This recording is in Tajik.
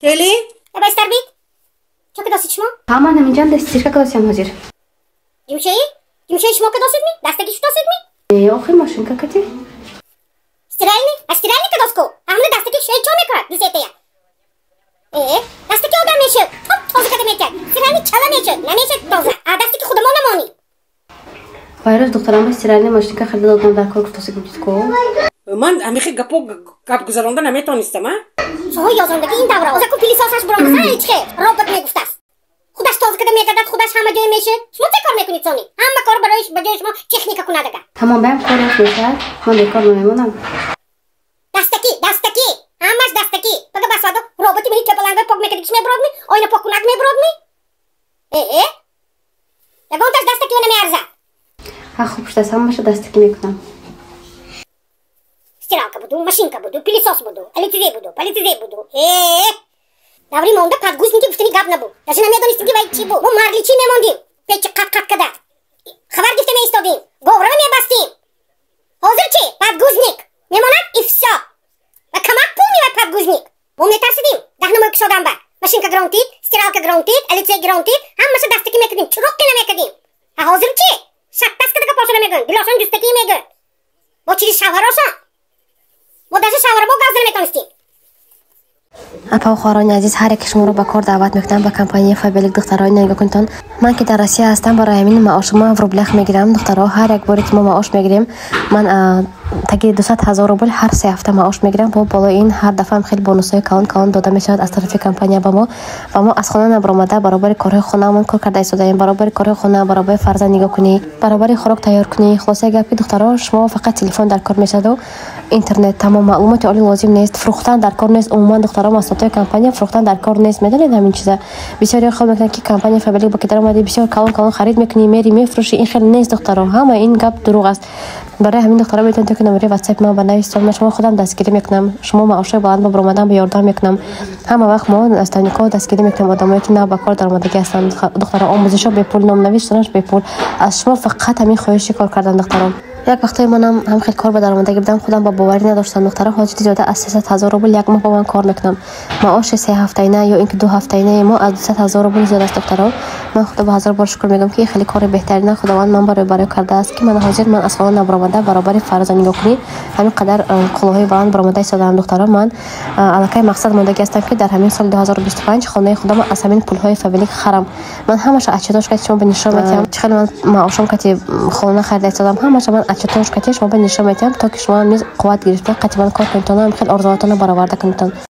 Teli? Давай, Старбит. Что кидосить шмо? Мама, на меня дастишка кидосям хозир. Димшей? Димшей шмо кидосить ми? Дастаки что сить ми? Охи машинка кати. Стиральный? А стиральный кидоску? А мне дастаки шей чё мекра? Десете я. Дастаки ода мешет. Тоза када мекер. Стиральный чала мешет. На мешет тоза. А дастаки худамона мони. Вайрус духтарам стиральный машинка خلينا نضمن در کار کتوسی گویدکو. من همیشه گپ گذراندن نمیتونستم شما یازندگی این دوره ازکو پیلیساسش برام مثلا هیچ خیر رابط میگفت است خودش تازه کده میگردد خودش همه جای میشه شما چه کار میکنید سونی همه کار برایش بجای شما تکنیک کننده تمام بهم کارش میشد من بیکار نمیمونم دستکی همش دستکی بگه بسادا رابطی میری که بلنده پاک میکردی کش میبراد می آینه پاک کنک میبراد می یگانتش دستکی و نمیارزد خوب شده همش دستکی میکنم стиралка буду, машинка буду, пылесос буду, электрик буду, полицей буду. Даври монда подгузники гуфтани гап набу. Даже намедонисти дивай чи бу. Мо марличи мемондим. Печи кат када. Хабар гифте ме истодим. Говора ме бастим. Хозир чи подгузник. Мемонад и всё. Ва камак пул мевай подгузник. Мо метарсидим. Дахна мой кшодам ба. Машинка гронтит, стиралка гронтит, электрик гронтит. Хаммаша дастаки мекадим. Чурокки намекадим. А хозир чи? Шаттаскадага поша намеган. Дилошон дустаки меган. Бо чири шавароша. ما داشت شاور با گاز نمیتونستیم. اپا و خاران عزیز هر یک شما رو با کار دعوت میکنم با کمپانی فابلیک دخترای نگاه کنتون. من که در روسیه هستم برای همین معاش ما روبلخ میگیرم دخترها هر یک باری که ما معاش میگیریم من تقریبا 200,000 روبل هر 3 هفته معاش میگیرم با بالای این هر دفعه هم خیلی بونوسای کلان داده میشود از طرف کمپانی به ما و ما از خانه نبرآمده برابر کارهای خونه‌مون کار کرده ایستادیم برابر کارهای خونه برابر فرزند نگاه کنی برابر خوراک تیار کنی خلاصه گپی دخترها شما فقط تلفن در کار میشد و اینترنت تمام معلومات عالی لازم نیست فروختن در کار نیست عموما دخترها مسئولای کمپانی فروختن در کار نیست میدونید همین چیزا بسیاری خیال میکنن که کمپانی فابلیک با کدر اومده بسیار کلان خرید میکنی میری میفروشی این خیلی نیست دخترها همه این گپ دروغ است برای همین دخترها میتونید که نمره واتساپ ما بنویسید من شما خودم دستگیری میکنم شما معاش بلند با برآمدن به یاردم میکنم همه وقت ما از تکنیکا دستگیری میکنم آدمایی که نه با کار درآمدگی هستن دخترها آموزشا به پول نام نوشتنش به پول از شما فقط همین خواهش کار کردن دخترها یک وقتای منم هم خیلی کار به درآمدگی بودم خودم با باوری نداشتم دخترها حاجت زیاده از 300,000 روبل یک ماه با من کار میکنم معاش 3 هفته‌ای یا اینکه 2 هفته‌ای ما از 200,000 روبل زیاده است دخترها من خدا به هزار بار شکر میگم که خیلی کار بهترین خداوند من برای کرده است که من حاضر من از خانه نبرآمده برابر فرزند نگاه کنی همین قدر کلاهای بلند برآمده ایستادم دخترها من الکی مقصد ماندگی هستم که در همین سال 2025 خانه خودم از همین پولهای فابلیک خرم من همش اچتاش که شما به نشون میدم چقدر من معاشم که خانه خرید ایستادم همش من اچتاش که شما به نشون میدم تا که شما نیز قوت گرفته قطعا کار کنید تا خیلی آرزوهاتون برآورده کنید